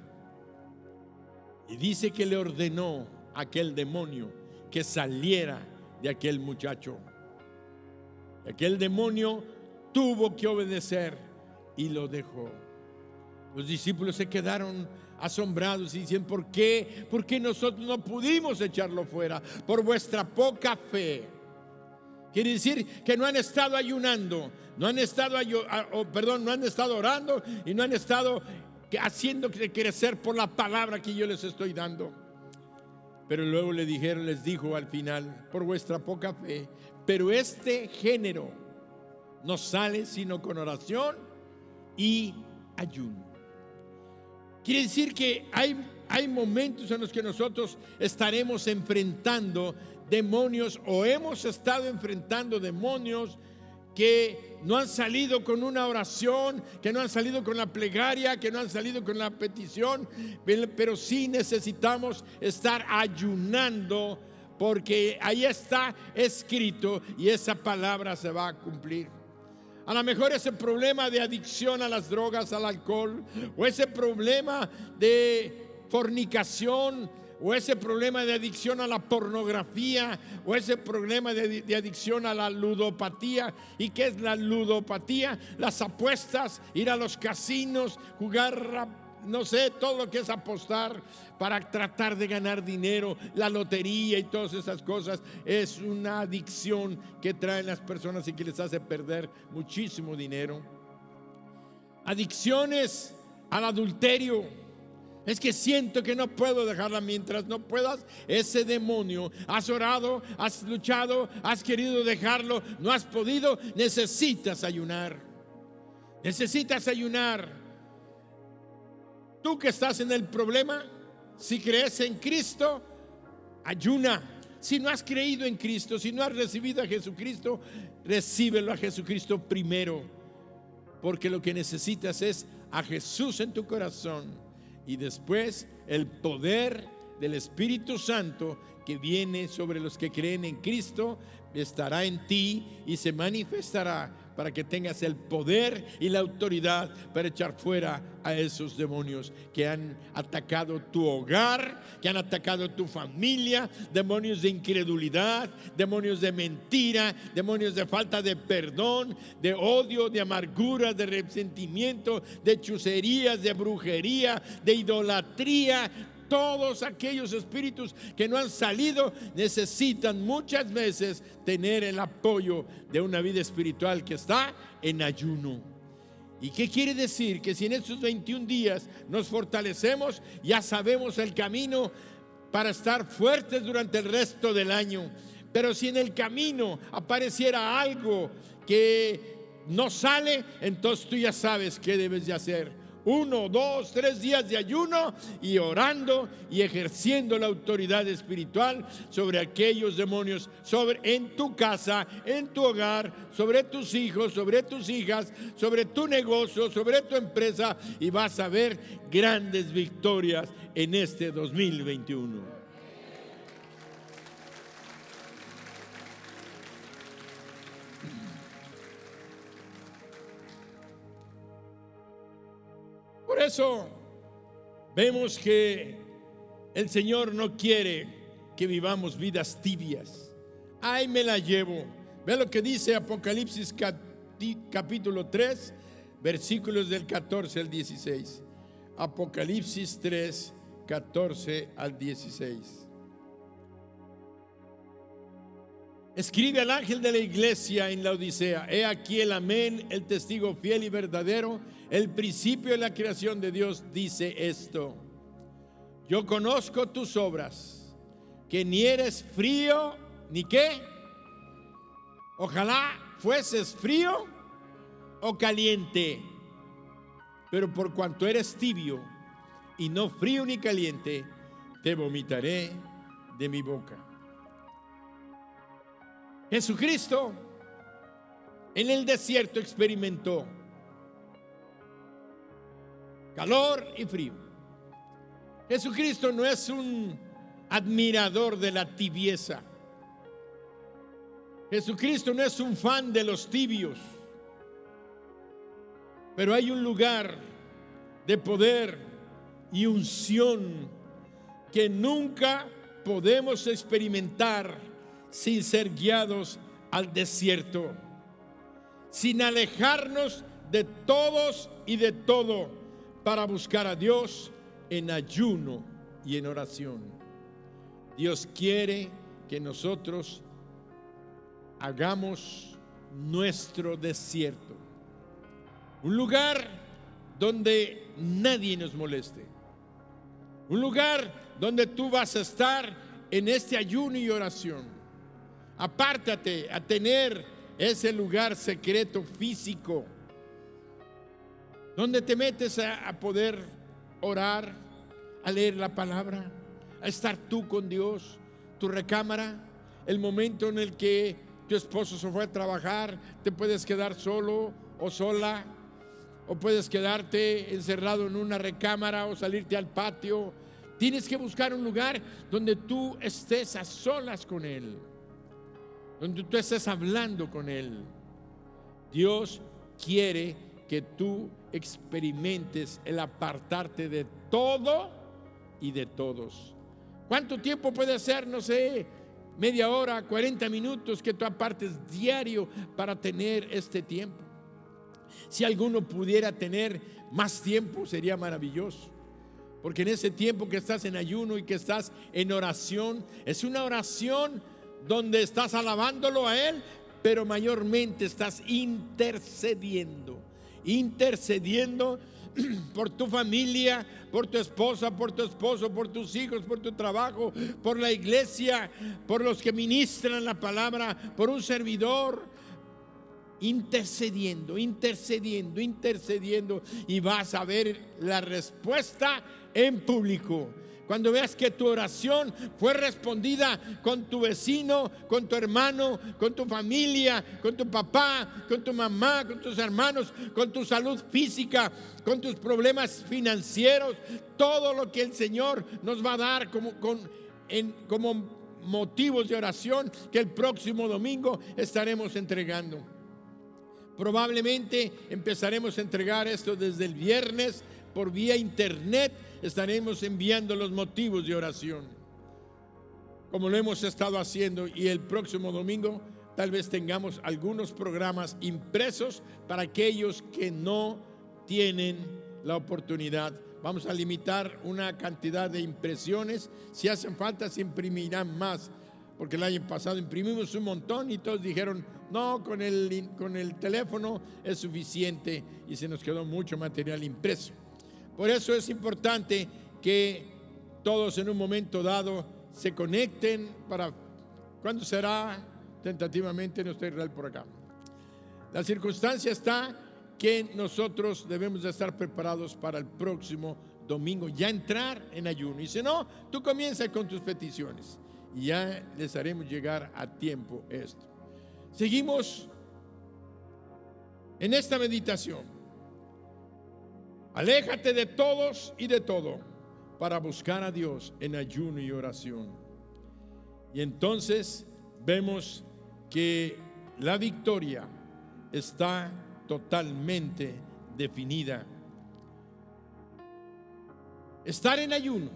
Y dice que le ordenó a aquel demonio que saliera de aquel muchacho. Aquel demonio tuvo que obedecer y lo dejó. Los discípulos se quedaron asombrados y dicen, ¿por qué? ¿Por qué nosotros no pudimos echarlo fuera? Por vuestra poca fe. Quiere decir que no han estado ayunando, no han estado orando y no han estado haciendo crecer por la palabra que yo les estoy dando. Pero luego les dijo al final, por vuestra poca fe. Pero este género no sale sino con oración y ayuno. Quiere decir que hay momentos en los que nosotros estaremos enfrentando demonios, o hemos estado enfrentando demonios que no han salido con una oración, que no han salido con la plegaria, que no han salido con la petición, pero sí necesitamos estar ayunando, porque ahí está escrito y esa palabra se va a cumplir. A lo mejor ese problema de adicción a las drogas, al alcohol, o ese problema de fornicación, o ese problema de adicción a la pornografía, o ese problema de adicción a la ludopatía. ¿Y qué es la ludopatía? Las apuestas, ir a los casinos, jugar, no sé, todo lo que es apostar para tratar de ganar dinero, la lotería y todas esas cosas. Es una adicción que traen las personas y que les hace perder muchísimo dinero. Adicciones al adulterio. Es que siento que no puedo dejarla. Mientras no puedas, ese demonio, has orado, has luchado, has querido dejarlo, no has podido, necesitas ayunar. Necesitas ayunar. Tú que estás en el problema, si crees en Cristo, ayuna. Si no has creído en Cristo, si no has recibido a Jesucristo, recíbelo a Jesucristo primero, porque lo que necesitas es a Jesús en tu corazón. Y después el poder del Espíritu Santo que viene sobre los que creen en Cristo estará en ti y se manifestará para que tengas el poder y la autoridad para echar fuera a esos demonios que han atacado tu hogar, que han atacado tu familia, demonios de incredulidad, demonios de mentira, demonios de falta de perdón, de odio, de amargura, de resentimiento, de hechicerías, de brujería, de idolatría. Todos aquellos espíritus que no han salido necesitan muchas veces tener el apoyo de una vida espiritual que está en ayuno. ¿Y qué quiere decir? Que si en estos 21 días nos fortalecemos, ya sabemos el camino para estar fuertes durante el resto del año. Pero si en el camino apareciera algo que no sale, entonces tú ya sabes qué debes de hacer. 1, 2, 3 días de ayuno y orando y ejerciendo la autoridad espiritual sobre aquellos demonios, en tu casa, en tu hogar, sobre tus hijos, sobre tus hijas, sobre tu negocio, sobre tu empresa, y vas a ver grandes victorias en este 2021. Por eso vemos que el Señor no quiere que vivamos vidas tibias. Ay, me la llevo. Ve lo que dice Apocalipsis capítulo 3, versículos del 14 al 16. Apocalipsis 3, 14 al 16. Escribe al ángel de la iglesia en la Odisea: he aquí el amén, el testigo fiel y verdadero, el principio de la creación de Dios, dice esto: yo conozco tus obras, que ni eres frío ni qué. Ojalá fueses frío o caliente, pero por cuanto eres tibio y no frío ni caliente, te vomitaré de mi boca. Jesucristo en el desierto experimentó calor y frío. Jesucristo no es un admirador de la tibieza. Jesucristo no es un fan de los tibios. Pero hay un lugar de poder y unción que nunca podemos experimentar sin ser guiados al desierto, sin alejarnos de todos y de todo para buscar a Dios en ayuno y en oración. Dios quiere que nosotros hagamos nuestro desierto un lugar donde nadie nos moleste, un lugar donde tú vas a estar en este ayuno y oración. Apártate a tener ese lugar secreto físico donde te metes a poder orar, a leer la palabra, a estar tú con Dios, tu recámara, el momento en el que tu esposo se fue a trabajar, te puedes quedar solo o sola, o puedes quedarte encerrado en una recámara o salirte al patio. Tienes que buscar un lugar donde tú estés a solas con Él, donde tú estés hablando con Él. Dios quiere que tú experimentes el apartarte de todo y de todos. ¿Cuánto tiempo puede ser? No sé, media hora, 40 minutos que tú apartes diario para tener este tiempo. Si alguno pudiera tener más tiempo, sería maravilloso. Porque en ese tiempo que estás en ayuno y que estás en oración, es una oración donde estás alabándolo a Él, pero mayormente estás intercediendo por tu familia, por tu esposa, por tu esposo, por tus hijos, por tu trabajo, por la iglesia, por los que ministran la palabra, por un servidor. Intercediendo, y vas a ver la respuesta en público. Cuando veas que tu oración fue respondida con tu vecino, con tu hermano, con tu familia, con tu papá, con tu mamá, con tus hermanos, con tu salud física, con tus problemas financieros, todo lo que el Señor nos va a dar como motivos de oración que el próximo domingo estaremos entregando. Probablemente empezaremos a entregar esto desde el viernes por vía internet. Estaremos enviando los motivos de oración como lo hemos estado haciendo, y el próximo domingo tal vez tengamos algunos programas impresos para aquellos que no tienen la oportunidad. Vamos a limitar una cantidad de impresiones. Si hacen falta se imprimirán más, porque el año pasado imprimimos un montón y todos dijeron no, con el teléfono es suficiente, y se nos quedó mucho material impreso. Por eso es importante que todos en un momento dado se conecten para, ¿cuándo será? Tentativamente, no estoy real por acá. La circunstancia está que nosotros debemos de estar preparados para el próximo domingo, ya entrar en ayuno. Y si no, tú comienza con tus peticiones y ya les haremos llegar a tiempo esto. Seguimos en esta meditación. Aléjate de todos y de todo para buscar a Dios en ayuno y oración. Y entonces vemos que la victoria está totalmente definida. Estar en ayuno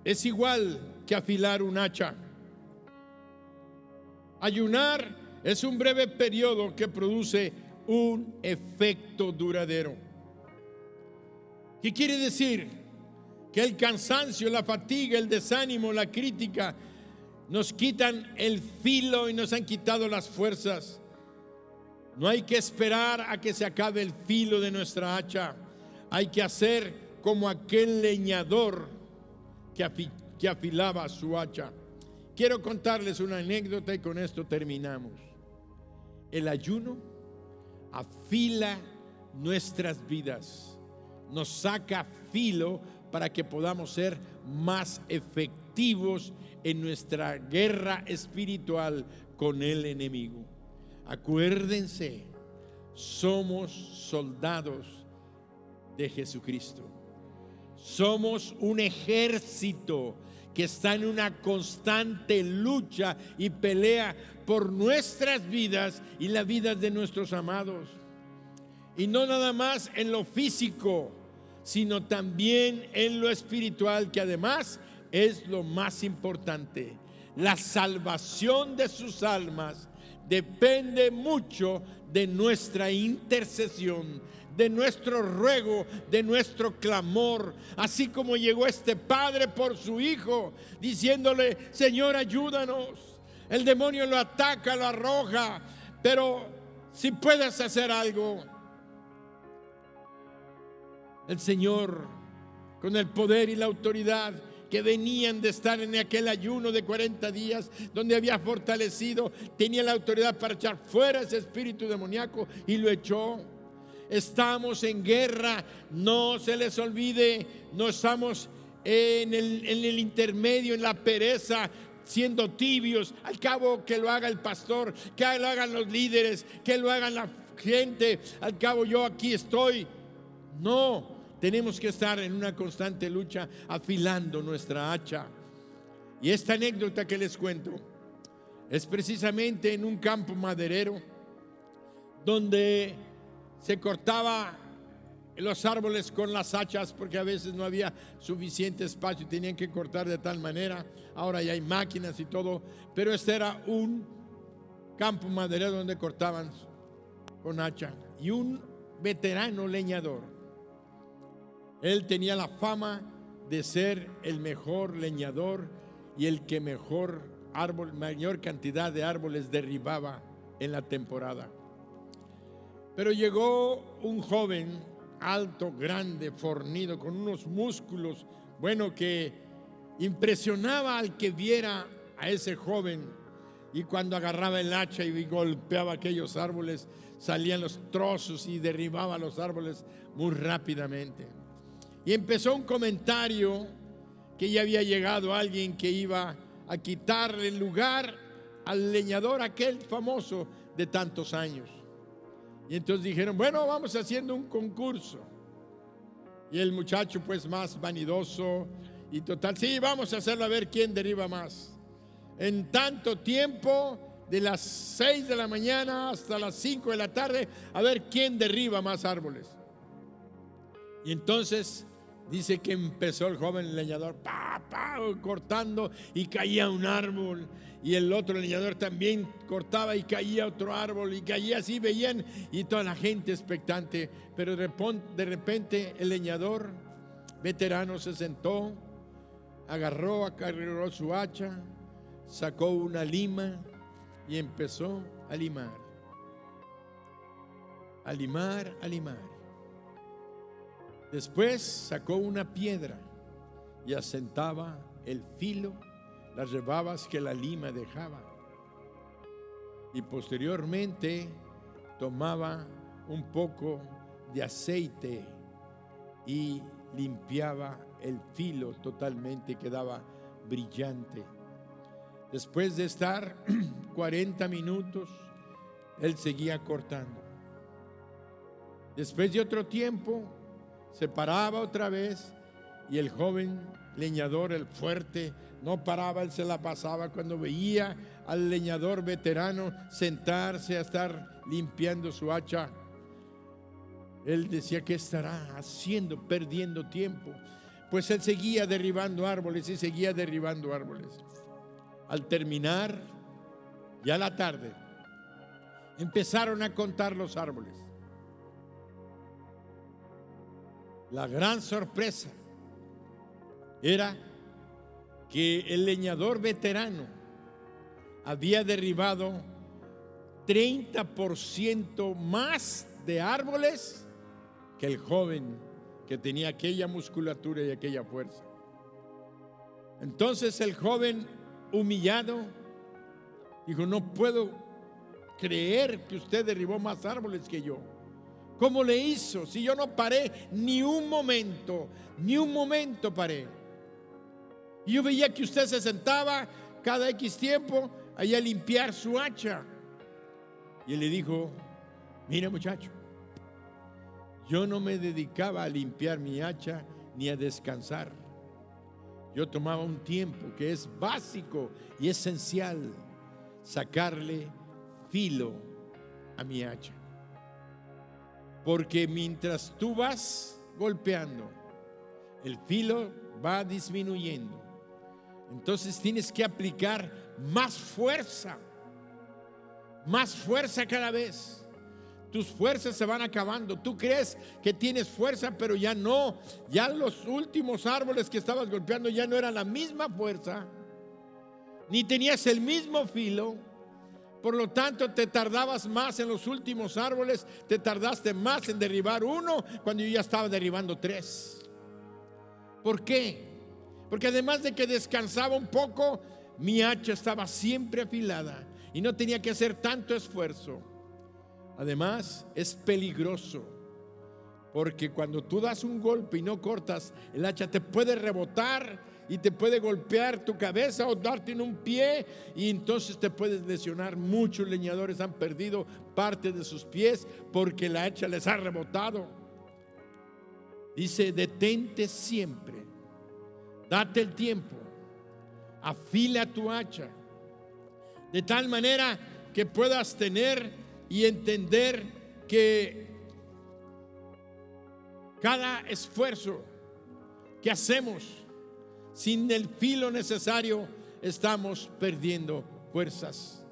es igual que afilar un hacha. Ayunar es un breve periodo que produce un efecto duradero. ¿Qué quiere decir? Que el cansancio, la fatiga, el desánimo, la crítica nos quitan el filo y nos han quitado las fuerzas. No hay que esperar a que se acabe el filo de nuestra hacha. Hay que hacer como aquel leñador que afilaba su hacha. Quiero contarles una anécdota y con esto terminamos. El ayuno afila nuestras vidas, nos saca filo para que podamos ser más efectivos en nuestra guerra espiritual con el enemigo. Acuérdense, somos soldados de Jesucristo. Somos un ejército que está en una constante lucha y pelea por nuestras vidas y las vidas de nuestros amados. Y no nada más en lo físico, sino también en lo espiritual, que además es lo más importante. La salvación de sus almas depende mucho de nuestra intercesión, de nuestro ruego, de nuestro clamor. Así como llegó este padre por su hijo, diciéndole: Señor, ayúdanos. El demonio lo ataca, lo arroja, pero si puedes hacer algo. El Señor, con el poder y la autoridad que venían de estar en aquel ayuno de 40 días, donde había fortalecido, tenía la autoridad para echar fuera ese espíritu demoníaco, y lo echó. Estamos en guerra, no se les olvide. No estamos en el intermedio, en la pereza, siendo tibios. Al cabo, que lo haga el pastor, que lo hagan los líderes, que lo hagan la gente. Al cabo, yo aquí estoy. No, tenemos que estar en una constante lucha, afilando nuestra hacha. Y esta anécdota que les cuento es precisamente en un campo maderero, donde se cortaba los árboles con las hachas, porque a veces no había suficiente espacio y tenían que cortar de tal manera. Ahora ya hay máquinas y todo, pero este era un campo maderero donde cortaban con hacha. Y un veterano leñador, él tenía la fama de ser el mejor leñador y el que mayor cantidad de árboles derribaba en la temporada. Pero llegó un joven alto, grande, fornido, con unos músculos, que impresionaba al que viera a ese joven. Y cuando agarraba el hacha y golpeaba aquellos árboles, salían los trozos y derribaba los árboles muy rápidamente. Y empezó un comentario que ya había llegado alguien que iba a quitarle el lugar al leñador aquel famoso de tantos años. Y entonces dijeron: bueno, vamos haciendo un concurso. Y el muchacho, pues más vanidoso y total: sí, vamos a hacerlo, a ver quién derriba más. En tanto tiempo, de las 6 de la mañana hasta las 5 de la tarde, a ver quién derriba más árboles. Y entonces dice que empezó el joven leñador cortando, y caía un árbol, y el otro leñador también cortaba y caía otro árbol, y caía así, veían, y toda la gente expectante. Pero de repente el leñador veterano se sentó, agarró su hacha, sacó una lima y empezó a limar. A limar, a limar. Después sacó una piedra y asentaba el filo, las rebabas que la lima dejaba. Y posteriormente tomaba un poco de aceite y limpiaba el filo totalmente, quedaba brillante. Después de estar 40 minutos, él seguía cortando. Después de otro tiempo, se paraba otra vez, y el joven leñador, el fuerte, no paraba, él se la pasaba. Cuando veía al leñador veterano sentarse a estar limpiando su hacha, él decía: ¿qué estará haciendo? Perdiendo tiempo. Pues él seguía derribando árboles y seguía derribando árboles. Al terminar ya la tarde, empezaron a contar los árboles. La gran sorpresa era que el leñador veterano había derribado 30% más de árboles que el joven, que tenía aquella musculatura y aquella fuerza. Entonces el joven, humillado, dijo: no puedo creer que usted derribó más árboles que yo. ¿Cómo le hizo? Si yo no paré ni un momento paré. Y yo veía que usted se sentaba cada X tiempo allá a limpiar su hacha. Y él le dijo: mira, muchacho, yo no me dedicaba a limpiar mi hacha ni a descansar. Yo tomaba un tiempo que es básico y esencial, sacarle filo a mi hacha. Porque mientras tú vas golpeando, el filo va disminuyendo. Entonces tienes que aplicar más fuerza cada vez. Tus fuerzas se van acabando. Tú crees que tienes fuerza, pero ya no. Ya los últimos árboles que estabas golpeando ya no eran la misma fuerza, ni tenías el mismo filo. Por lo tanto, te tardabas más en los últimos árboles. Te tardaste más en derribar uno cuando yo ya estaba derribando 3. ¿Por qué? Porque además de que descansaba un poco, mi hacha estaba siempre afilada y no tenía que hacer tanto esfuerzo. Además, es peligroso, porque cuando tú das un golpe y no cortas, el hacha te puede rebotar y te puede golpear tu cabeza o darte en un pie, y entonces te puedes lesionar. Muchos leñadores han perdido parte de sus pies porque la hacha les ha rebotado. Dice: detente siempre, date el tiempo, afila tu hacha, de tal manera que puedas tener y entender que cada esfuerzo que hacemos sin el filo necesario, estamos perdiendo fuerzas.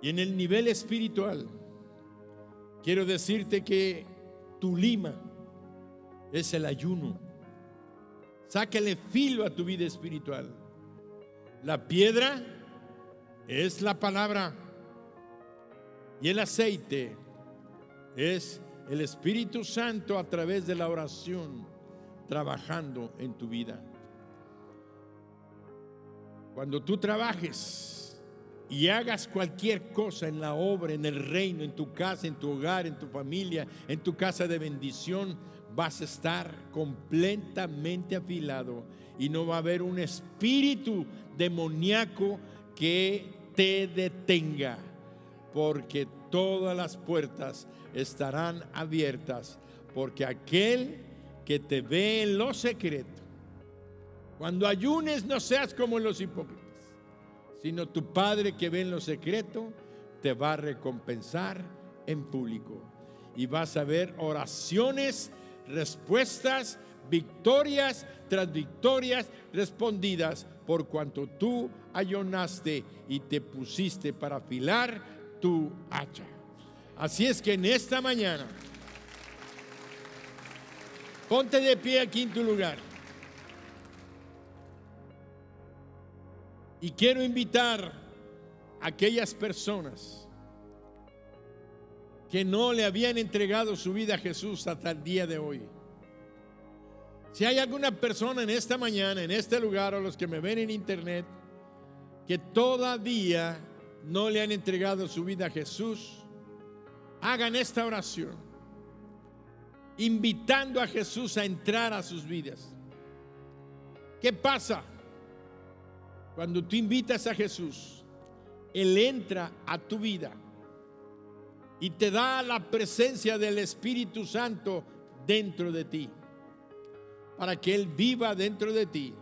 Y en el nivel espiritual, quiero decirte que tu lima es el ayuno. Sácale filo a tu vida espiritual. La piedra es la palabra, y el aceite es el Espíritu Santo a través de la oración trabajando en tu vida. Cuando tú trabajes y hagas cualquier cosa en la obra, en el reino, en tu casa, en tu hogar, en tu familia, en tu casa de bendición, vas a estar completamente afilado y no va a haber un espíritu demoníaco que te detenga, porque todas las puertas estarán abiertas, porque aquel que te ve en lo secreto, cuando ayunes, no seas como los hipócritas, sino tu Padre que ve en lo secreto te va a recompensar en público, y vas a ver oraciones, respuestas, victorias tras victorias respondidas, por cuanto tú ayunaste y te pusiste para afilar tu hacha. Así es que en esta mañana, ponte de pie aquí en tu lugar, y quiero invitar a aquellas personas que no le habían entregado su vida a Jesús hasta el día de hoy. Si hay alguna persona en esta mañana, en este lugar, o los que me ven en internet, que todavía no le han entregado su vida a Jesús, hagan esta oración, invitando a Jesús a entrar a sus vidas. ¿Qué pasa? Cuando tú invitas a Jesús, Él entra a tu vida y te da la presencia del Espíritu Santo dentro de ti, para que Él viva dentro de ti.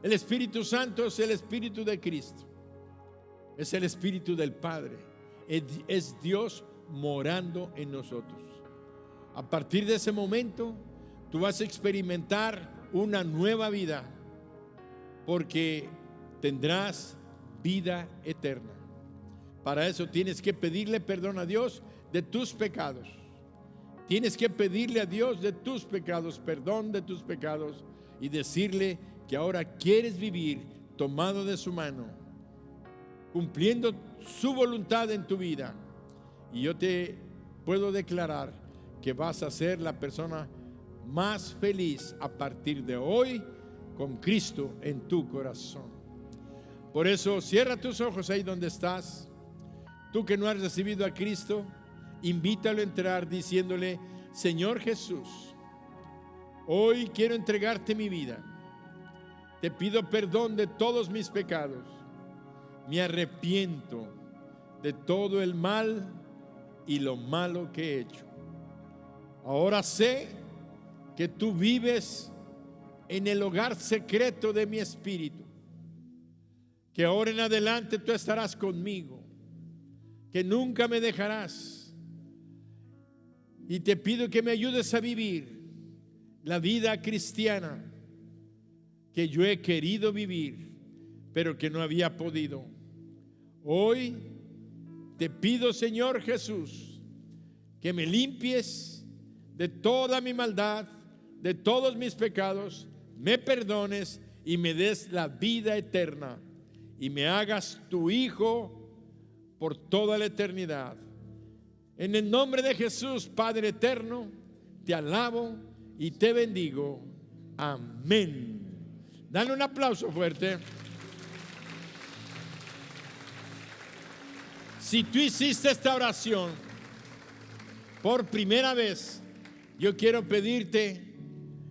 El Espíritu Santo es el Espíritu de Cristo, es el Espíritu del Padre, es Dios morando en nosotros. A partir de ese momento, tú vas a experimentar una nueva vida, porque tendrás vida eterna. Para eso tienes que pedirle perdón a Dios de tus pecados. Tienes que pedirle a Dios de tus pecados, perdón de tus pecados, y decirle que ahora quieres vivir tomado de su mano, cumpliendo su voluntad en tu vida. Y yo te puedo declarar que vas a ser la persona más feliz a partir de hoy, con Cristo en tu corazón. Por eso cierra tus ojos ahí donde estás. Tú que no has recibido a Cristo, invítalo a entrar diciéndole: Señor Jesús, hoy quiero entregarte mi vida. te pido perdón de todos mis pecados. Me arrepiento de todo el mal y lo malo que he hecho. Ahora sé que tú vives en el hogar secreto de mi espíritu, que ahora en adelante tú estarás conmigo, que nunca me dejarás. Y te pido que me ayudes a vivir la vida cristiana que yo he querido vivir, pero que no había podido. Hoy te pido, Señor Jesús, que me limpies de toda mi maldad, de todos mis pecados, me perdones y me des la vida eterna y me hagas tu hijo por toda la eternidad. En el nombre de Jesús, Padre eterno, te alabo y te bendigo. Amén. Dale un aplauso fuerte. Si tú hiciste esta oración por primera vez, yo quiero pedirte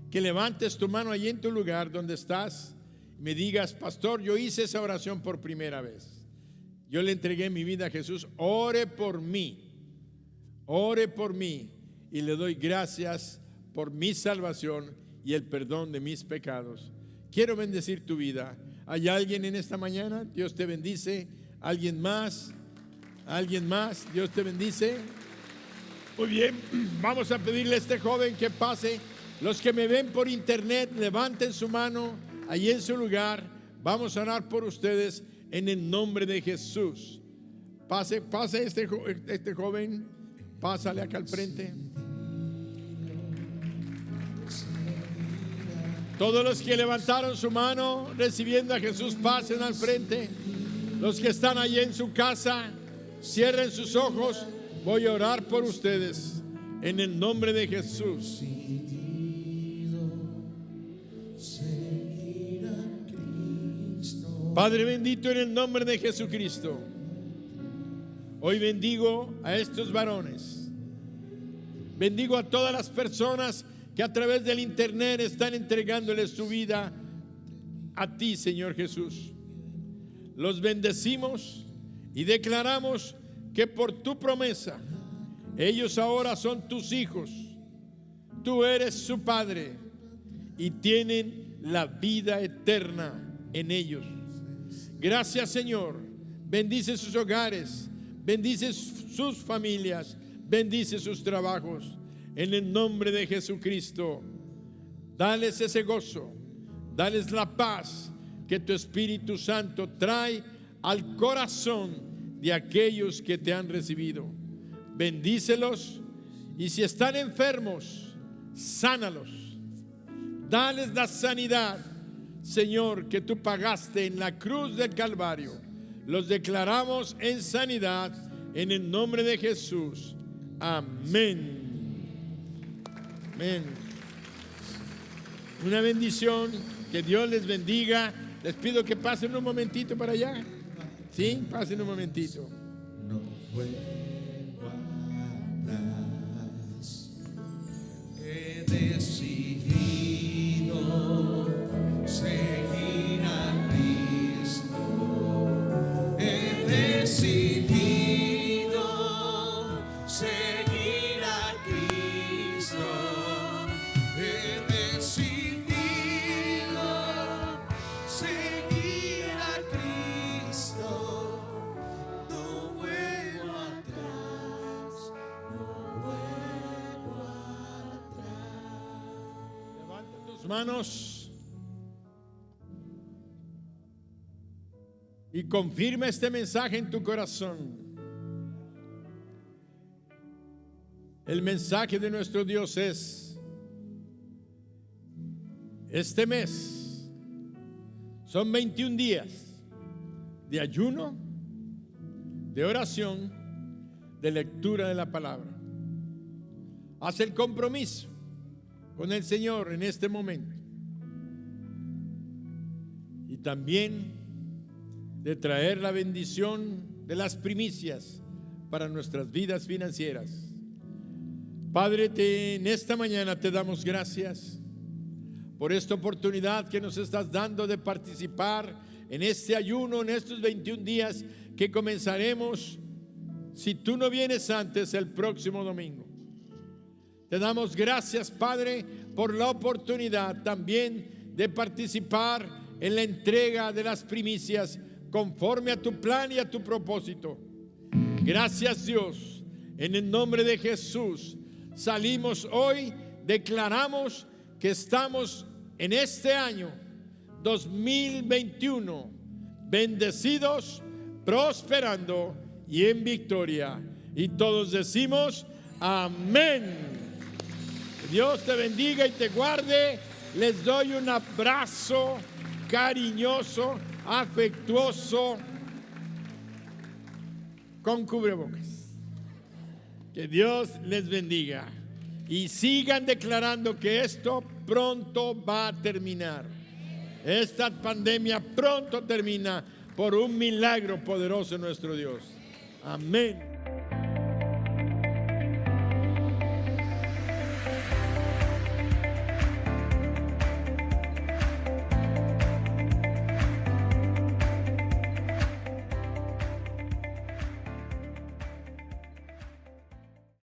que levantes tu mano allí en tu lugar donde estás y me digas: pastor, yo hice esa oración por primera vez. Yo le entregué mi vida a Jesús. Ore por mí y le doy gracias por mi salvación y el perdón de mis pecados. Quiero bendecir tu vida. ¿Hay alguien en esta mañana? Dios te bendice. ¿Alguien más? ¿Alguien más? Dios te bendice. Muy bien, vamos a pedirle a este joven que pase. Los que me ven por internet, levanten su mano ahí en su lugar. Vamos a orar por ustedes en el nombre de Jesús. Pase este joven, pásale acá al frente. Todos los que levantaron su mano recibiendo a Jesús, pasen al frente. Los que están allí en su casa, cierren sus ojos. Voy a orar por ustedes en el nombre de Jesús. Padre bendito, en el nombre de Jesucristo, hoy bendigo a estos varones. Bendigo a todas las personas que a través del internet están entregándoles su vida a ti, Señor Jesús. Los bendecimos y declaramos que por tu promesa ellos ahora son tus hijos. Tú eres su Padre y tienen la vida eterna en ellos. Gracias, Señor. Bendice sus hogares, bendice sus familias, bendice sus trabajos. En el nombre de Jesucristo, dales ese gozo, dales la paz que tu Espíritu Santo trae al corazón de aquellos que te han recibido. Bendícelos, y si están enfermos, sánalos. Dales la sanidad, Señor, que tú pagaste en la cruz del Calvario. Los declaramos en sanidad en el nombre de Jesús. Amén. Amén. Una bendición, que Dios les bendiga. Les pido que pasen un momentito para allá. Sí, pasen un momentito. No vuelvo atrás. He decidido seguir a Cristo. He decidido seguir a Cristo. He decidido seguir a Cristo. No vuelvo atrás, no vuelvo atrás. Levanta tus manos y confirma este mensaje en tu corazón. El mensaje de nuestro Dios es: este mes son 21 días de ayuno, de oración, de lectura de la palabra. Haz el compromiso con el Señor en este momento, y también de traer la bendición de las primicias para nuestras vidas financieras. Padre, en esta mañana te damos gracias por esta oportunidad que nos estás dando de participar en este ayuno, en estos 21 días que comenzaremos, si tú no vienes antes, el próximo domingo. Te damos gracias, Padre, por la oportunidad también de participar en la entrega de las primicias conforme a tu plan y a tu propósito. Gracias, Dios. En el nombre de Jesús salimos hoy, declaramos que estamos en este año 2021 bendecidos, prosperando y en victoria. Y todos decimos amén. Dios te bendiga y te guarde. Les doy un abrazo cariñoso, afectuoso, con cubrebocas. Que Dios les bendiga y sigan declarando que esto pronto va a terminar. Esta pandemia pronto termina por un milagro poderoso de nuestro Dios. Amén.